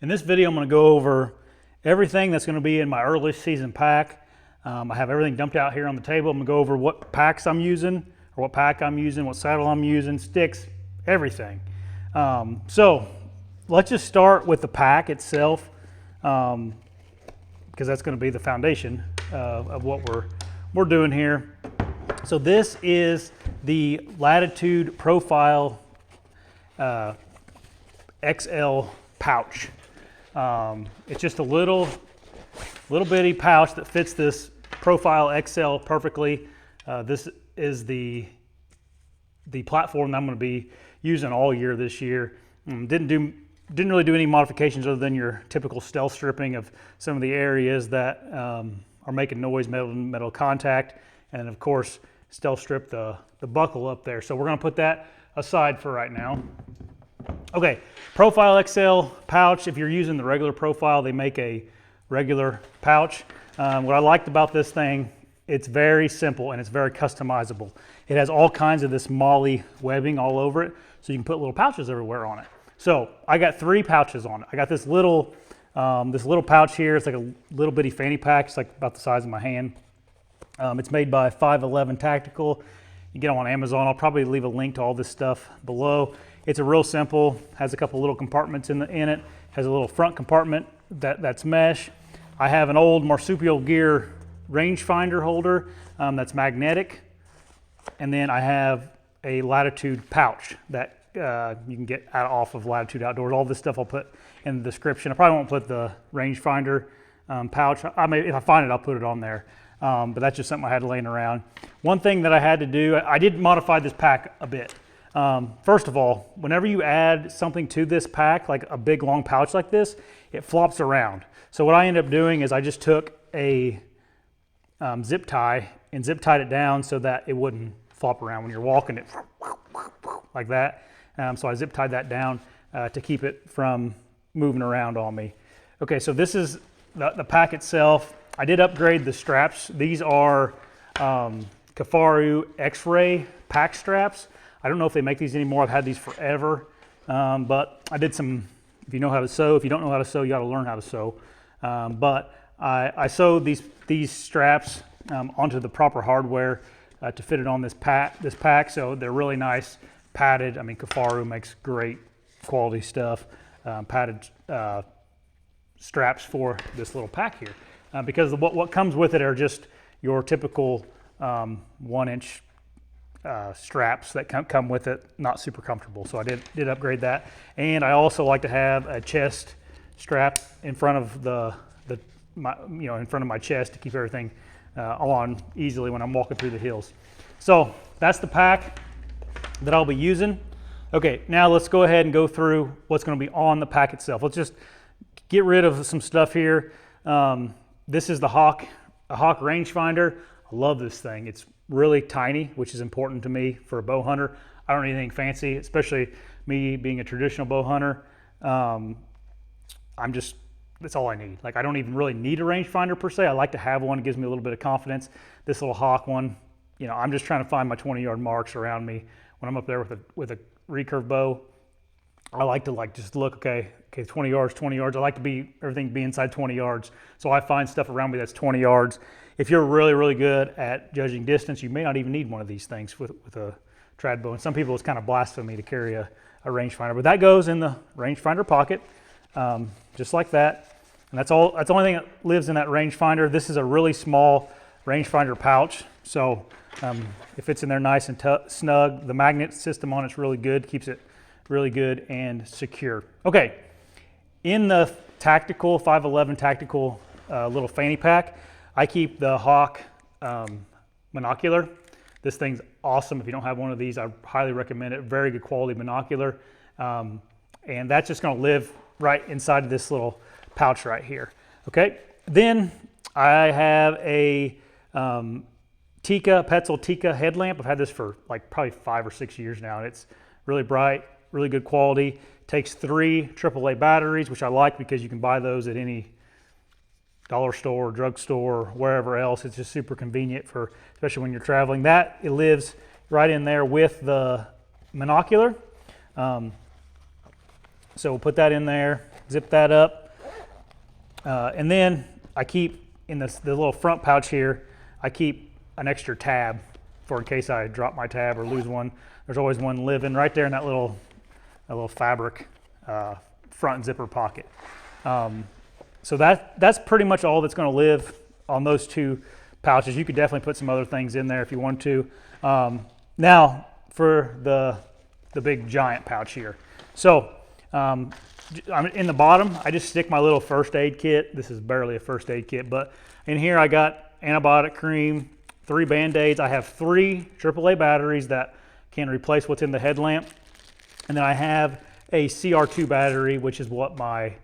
In this video, I'm going to go over everything that's going to be in my early season pack. I have everything dumped out here on the table. I'm going to go over what packs I'm using, or what pack I'm using, what saddle I'm using, sticks, everything. So let's just start with the pack itself, because that's going to be the foundation of what we're doing here. So this is the Latitude Profile XL pouch. It's just a little bitty pouch that fits this Profile XL perfectly. This is the platform that I'm going to be using all year this year. Didn't really do any modifications other than your typical stealth stripping of some of the areas that are making noise, metal contact, and of course stealth strip the buckle up there. So we're going to put that aside for right now. Okay, Profile XL pouch. If you're using the regular Profile, they make a regular pouch. What I liked about this thing, it's very simple and it's very customizable. It has all kinds of this MOLLE webbing all over it, so you can put little pouches everywhere on it. So I got 3 pouches on it. I got this little pouch here. It's like a little bitty fanny pack. It's like about the size of my hand. It's made by 511 Tactical. You get them on Amazon. I'll probably leave a link to all this stuff below. It's a real simple, has a couple little compartments in it, has a little front compartment that's mesh. I have an old Marsupial Gear rangefinder holder that's magnetic. And then I have a Latitude pouch that you can get off of Latitude Outdoors. All this stuff I'll put in the description. I probably won't put the rangefinder pouch. If I find it, I'll put it on there. But that's just something I had laying around. One thing that I had to do, I did modify this pack a bit. First of all, whenever you add something to this pack, like a big long pouch like this, it flops around. So what I ended up doing is I just took a zip tie and zip tied it down so that it wouldn't flop around when you're walking it like that. So I zip tied that down to keep it from moving around on me. Okay, so this is the pack itself. I did upgrade the straps. These are Kifaru X-Ray pack straps. I don't know if they make these anymore. I've had these forever, but I did some, if you know how to sew. If you don't know how to sew, you got to learn how to sew. But I sewed these straps onto the proper hardware to fit it on this pack. So they're really nice, padded. I mean, Kifaru makes great quality stuff. Padded straps for this little pack here, because what comes with it are just your typical 1-inch straps that come with it, not super comfortable. So I did upgrade that. And I also like to have a chest strap in front of in front of my chest to keep everything on easily when I'm walking through the hills. So that's the pack that I'll be using. Okay, now let's go ahead and go through what's going to be on the pack itself. Let's just get rid of some stuff here. This is a Hawk rangefinder. I love this thing. It's really tiny, which is important to me for a bow hunter. I don't need anything fancy, especially me being a traditional bow hunter. That's all I need. Like, I don't even really need a rangefinder per se. I like to have one. It gives me a little bit of confidence. This little Hawk one, I'm just trying to find my 20-yard marks around me when I'm up there with a recurve bow. I like to just look, okay, 20 yards. I like to everything be inside 20 yards. So I find stuff around me that's 20 yards. If you're really, really good at judging distance, you may not even need one of these things with a trad bow. And some people, it's kind of blasphemy to carry a rangefinder, but that goes in the rangefinder pocket, just like that. And that's the only thing that lives in that rangefinder. This is a really small rangefinder pouch. So it fits in there nice and snug. The magnet system on it's really good, keeps it really good and secure. Okay, in the Tactical 511 Tactical little fanny pack, I keep the Hawk monocular. This thing's awesome. If you don't have one of these, I highly recommend it. Very good quality monocular. And that's just going to live right inside of this little pouch right here. Okay, then I have a Petzl Tikka headlamp. I've had this for like probably 5 or 6 years now, and it's really bright, really good quality. Takes 3 AAA batteries, which I like because you can buy those at any dollar store, drugstore, wherever else. It's just super convenient especially when you're traveling. It lives right in there with the monocular. So we'll put that in there. zip that up. And then I keep in the little front pouch here, I keep an extra tab for in case I drop my tab or lose one. There's always one living right there in that little fabric front zipper pocket. So that's pretty much all that's going to live on those two pouches. You could definitely put some other things in there if you want to. Now for the big giant pouch here. So in the bottom, I just stick my little first aid kit. This is barely a first aid kit, but in here I got antibiotic cream, 3 Band-Aids. I have 3 AAA batteries that can replace what's in the headlamp. And then I have a CR2 battery, which is what my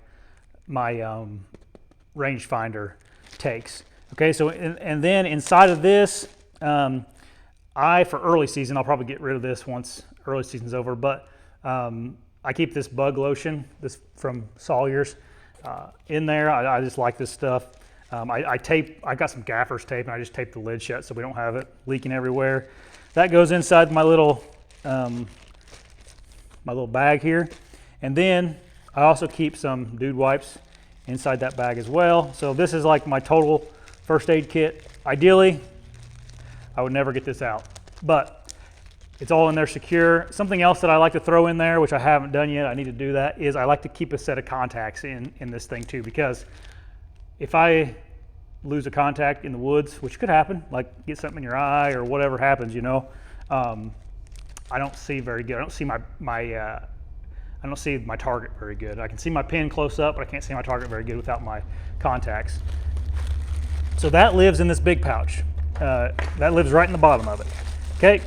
rangefinder takes. Okay, so and then inside of this, for early season, I'll probably get rid of this once early season's over, but I keep this bug lotion, this from Sawyer's, in there. I just like this stuff. I got some gaffer's tape and I just tape the lid shut so we don't have it leaking everywhere. That goes inside my little bag here. And then I also keep some Dude wipes inside that bag as well. So this is like my total first aid kit. Ideally, I would never get this out, but it's all in there secure. Something else that I like to throw in there, which I haven't done yet, I need to do that, is I like to keep a set of contacts in this thing too, because if I lose a contact in the woods, which could happen, like get something in your eye or whatever happens, you know, I don't see very good. I don't see I don't see my target very good. I can see my pin close up, but I can't see my target very good without my contacts. So that lives in this big pouch. That lives right in the bottom of it. Okay.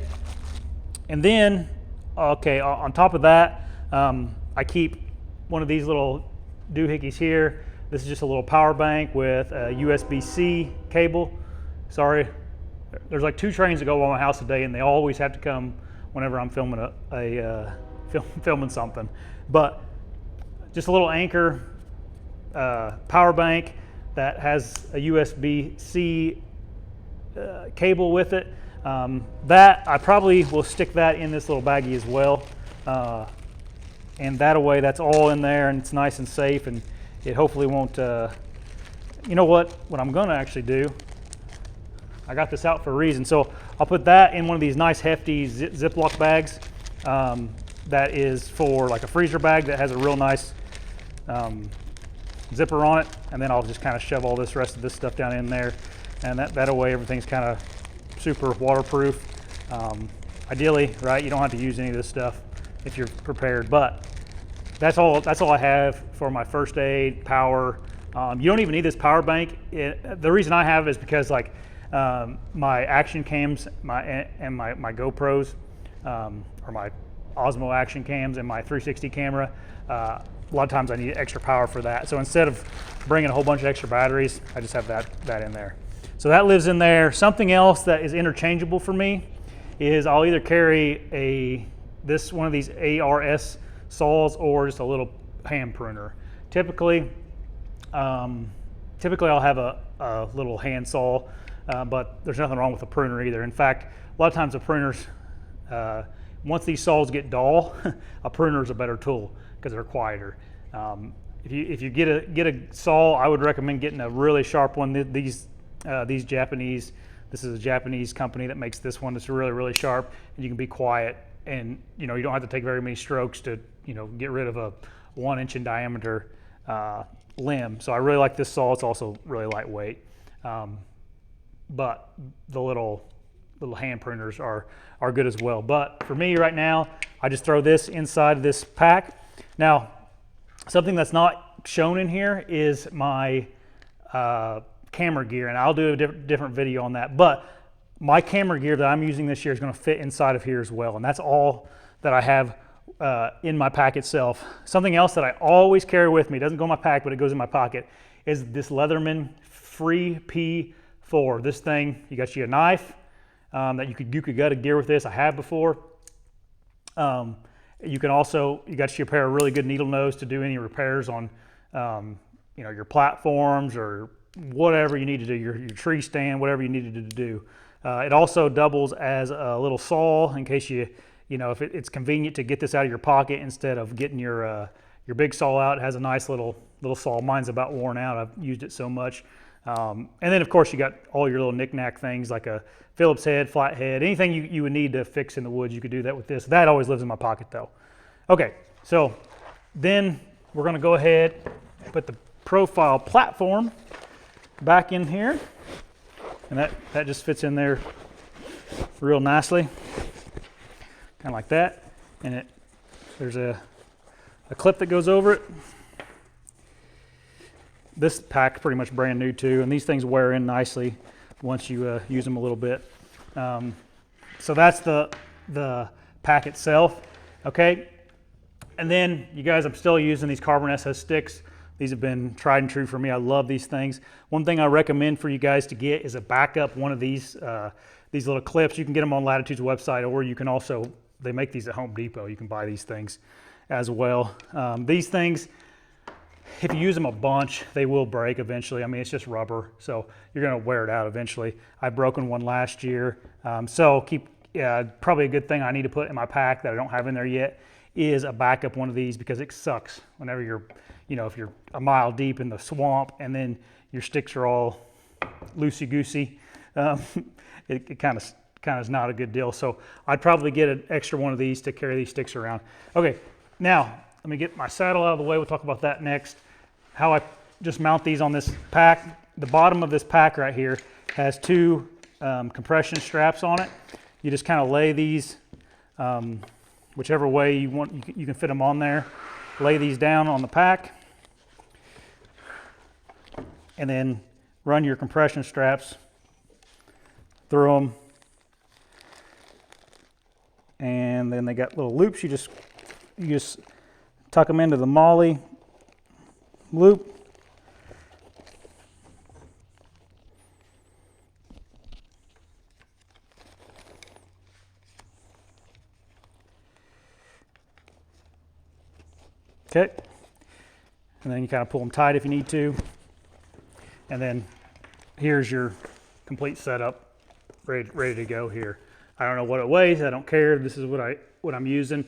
And then, okay, on top of that, I keep one of these little doohickeys here. This is just a little power bank with a USB-C cable. Sorry, there's like 2 trains that go by my house a day, and they always have to come whenever I'm filming filming something. But just a little Anchor power bank that has a USB-C cable with it. That I probably will stick that in this little baggie as well, and that way that's all in there and it's nice and safe, and it hopefully won't. You know what I'm going to actually do? I got this out for a reason, so I'll put that in one of these nice hefty Ziploc bags. That is for like a freezer bag that has a real nice zipper on it, and then I'll just kind of shove all this rest of this stuff down in there, and that way everything's kind of super waterproof. Ideally, right, you don't have to use any of this stuff if you're prepared, but that's all I have for my first aid power. You don't even need this power bank. The reason I have it is because like my action cams my GoPros, or my Osmo action cams and my 360 camera, a lot of times I need extra power for that. So instead of bringing a whole bunch of extra batteries, I just have that in there. So that lives in there. Something else that is interchangeable for me is I'll either carry one of these ARS saws or just a little hand pruner. Typically I'll have a little hand saw, but there's nothing wrong with a pruner either. In fact, a lot of times the pruners, once these saws get dull, a pruner is a better tool because they're quieter. If you get a saw, I would recommend getting a really sharp one. These Japanese, this is a Japanese company that makes this one. It's really, really sharp, and you can be quiet, and you don't have to take very many strokes to get rid of a 1 inch in diameter limb. So I really like this saw. It's also really lightweight, but the little hand pruners are good as well. But for me right now, I just throw this inside this pack. Now, something that's not shown in here is my camera gear, and I'll do a different video on that. But my camera gear that I'm using this year is going to fit inside of here as well, and that's all that I have in my pack itself. Something else that I always carry with me, doesn't go in my pack, but it goes in my pocket, is this Leatherman Free P4. This thing, you got you a knife that you could gut a deer with this. I have before. You can also, you got you a pair of really good needle nose to do any repairs on your platforms or whatever you need to do, your tree stand, whatever you needed to do. It also doubles as a little saw in case if it's convenient to get this out of your pocket instead of getting your your big saw out. It has a nice little saw. Mine's about worn out. I've used it so much. And then of course you got all your little knick-knack things like a Phillips head, flat head, anything you would need to fix in the woods, you could do that with this. That always lives in my pocket though. Okay, so then we're gonna go ahead, put the profile platform back in here, and that just fits in there real nicely, kind of like that. And there's a clip that goes over it. This pack's pretty much brand new too, and these things wear in nicely once you use them a little bit. So that's the pack itself, okay? And then you guys, I'm still using these Carbon SS sticks. These have been tried and true for me. I love these things. One thing I recommend for you guys to get is a backup one of these little clips. You can get them on Latitude's website, or you can also, they make these at Home Depot. You can buy these things as well. These things, if you use them a bunch, they will break eventually. I mean, it's just rubber, so you're gonna wear it out eventually. I've broken one last year. So probably a good thing I need to put in my pack that I don't have in there yet is a backup one of these, because it sucks whenever you're, if you're a mile deep in the swamp and then your sticks are all loosey-goosey. It kind of is not a good deal. So I'd probably get an extra one of these to carry these sticks around. Okay, now let me get my saddle out of the way. We'll talk about that next. How I just mount these on this pack. The bottom of this pack right here has two compression straps on it. You just kind of lay these whichever way you want. You can fit them on there. Lay these down on the pack, and then run your compression straps through them. And then they got little loops. You just tuck them into the MOLLE loop. Okay, and then you kind of pull them tight if you need to. And then here's your complete setup, ready to go here. I don't know what it weighs, I don't care. This is what I'm using.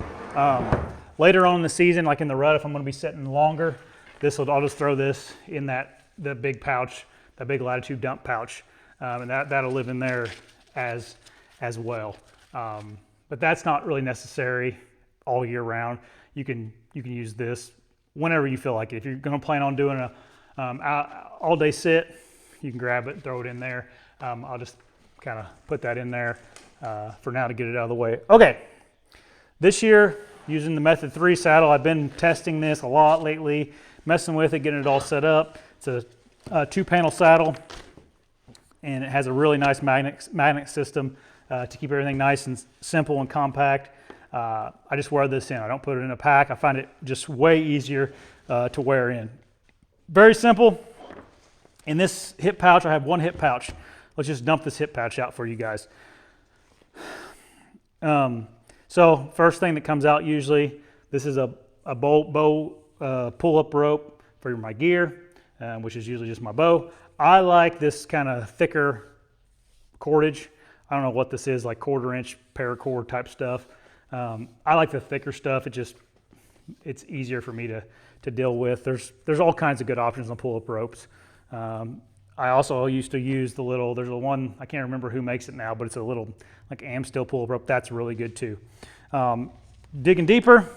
Later on in the season, like in the rut, if I'm gonna be sitting longer, I'll just throw this in the big pouch, that big Latitude dump pouch. And that'll live in there as well. But that's not really necessary all year round. You can use this whenever you feel like it. If you're going to plan on doing a all day sit, you can grab it and throw it in there. I'll just kind of put that in there for now to get it out of the way. Okay, this year using the Method 3 saddle, I've been testing this a lot lately, messing with it, getting it all set up. It's a 2-panel saddle, and it has a really nice magnet system to keep everything nice and simple and compact. I just wear this in. I don't put it in a pack. I find it just way easier to wear in. Very simple. In this hip pouch, I have one hip pouch. Let's just dump this hip pouch out for you guys. So first thing that comes out usually, this is a bow pull-up rope for my gear, which is usually just my bow. I like this kind of thicker cordage. I don't know what this is, like 1/4-inch paracord type stuff. I like the thicker stuff. It's easier for me to deal with. There's all kinds of good options on pull-up ropes. I also used to use there's a one, I can't remember who makes it now, but it's a little like Amstel pull-up rope. That's really good too. Digging deeper,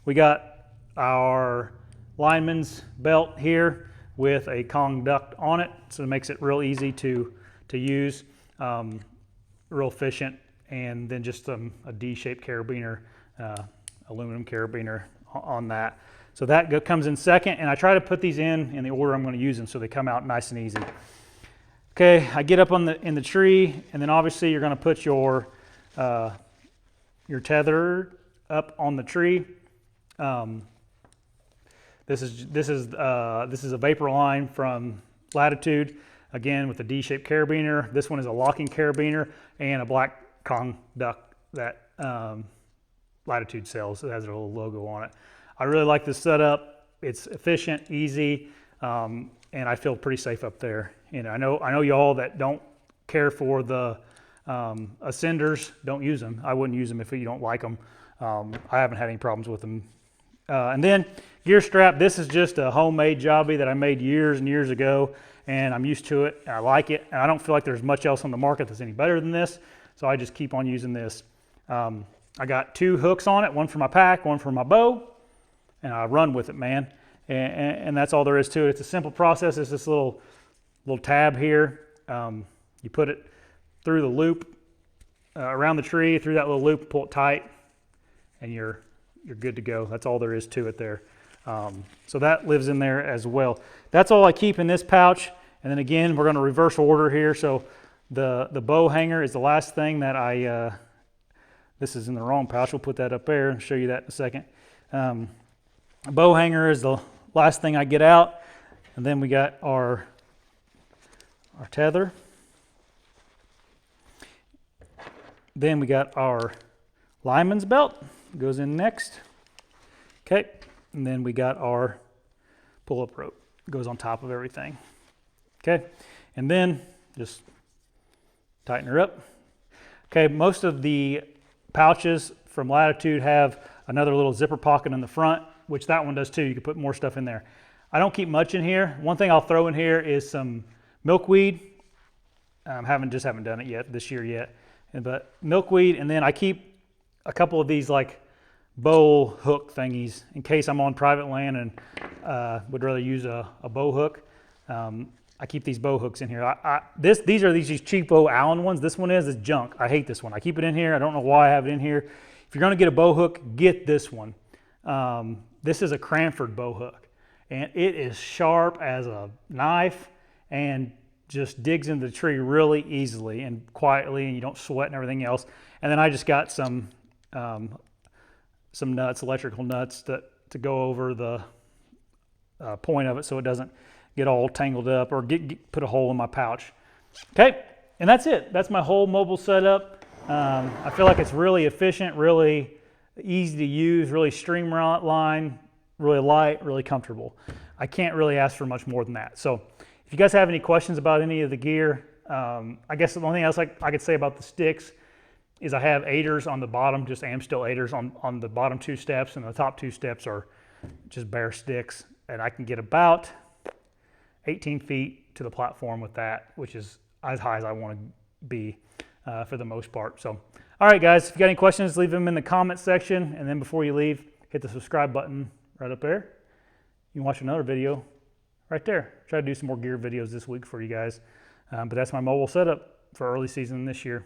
we got our lineman's belt here with a Kong duct on it, so it makes it real easy to use, real efficient. And then just a D-shaped carabiner, aluminum carabiner on that. So that comes in second, and I try to put these in the order I'm going to use them so they come out nice and easy. Okay, I get up in the tree, and then obviously you're going to put your tether up on the tree. This is a Vapor line from Latitude, again with a D-shaped carabiner. This one is a locking carabiner and a black Kong duct that Latitude sells. It has their little logo on it. I really like this setup. It's efficient, easy, and I feel pretty safe up there. And I know y'all that don't care for the Ascenders, don't use them. I wouldn't use them if you don't like them. I haven't had any problems with them And then gear strap, this is just a homemade Jobby that I made years and years ago, and I'm used to it, and I like it, and I don't feel like there's much else on the market that's any better than this, so I just keep on using this. I got 2 hooks on it, one for my pack, one for my bow, and I run with it, man. And that's all there is to it. It's a simple process. It's this little tab here. You put it through the loop, around the tree, through that little loop, pull it tight, and you're good to go. That's all there is to it there. So that lives in there as well. That's all I keep in this pouch. And then again, we're going to reverse order here. So the bow hanger is the last thing that this is in the wrong pouch. We'll put that up there and show you that in a second. Bow hanger is the last thing I get out. And then we got our tether. Then we got our lineman's belt, goes in next. Okay, and then we got our pull-up rope, goes on top of everything. Okay, and then just tighten her up. Okay, most of the pouches from Latitude have another little zipper pocket in the front, which that one does too. You can put more stuff in there. I don't keep much in here. One thing I'll throw in here is some milkweed. Just haven't done it yet this year yet. But milkweed, and then I keep a couple of these like bow hook thingies in case I'm on private land and would rather use a bow hook. I keep these bow hooks in here. These are these cheapo Allen ones. This one is junk. I hate this one. I keep it in here. I don't know why I have it in here. If you're going to get a bow hook, get this one. This is a Cranford bow hook, and it is sharp as a knife and just digs into the tree really easily and quietly, and you don't sweat and everything else. And then I just got some nuts, electrical nuts, to go over the point of it so it doesn't get all tangled up or put a hole in my pouch. Okay, and that's it. That's my whole mobile setup. I feel like it's really efficient, really easy to use, really streamlined, really light, really comfortable. I can't really ask for much more than that. So if you guys have any questions about any of the gear, I guess the only thing else I could say about the sticks is I have aiders on the bottom, just Amstel aiders on the bottom 2 steps, and the top 2 steps are just bare sticks. And I can get about 18 feet to the platform with that, which is as high as I want to be for the most part. So, all right, guys, if you got any questions, leave them in the comment section. And then before you leave, hit the subscribe button right up there. You can watch another video right there. Try to do some more gear videos this week for you guys. But that's my mobile setup for early season this year.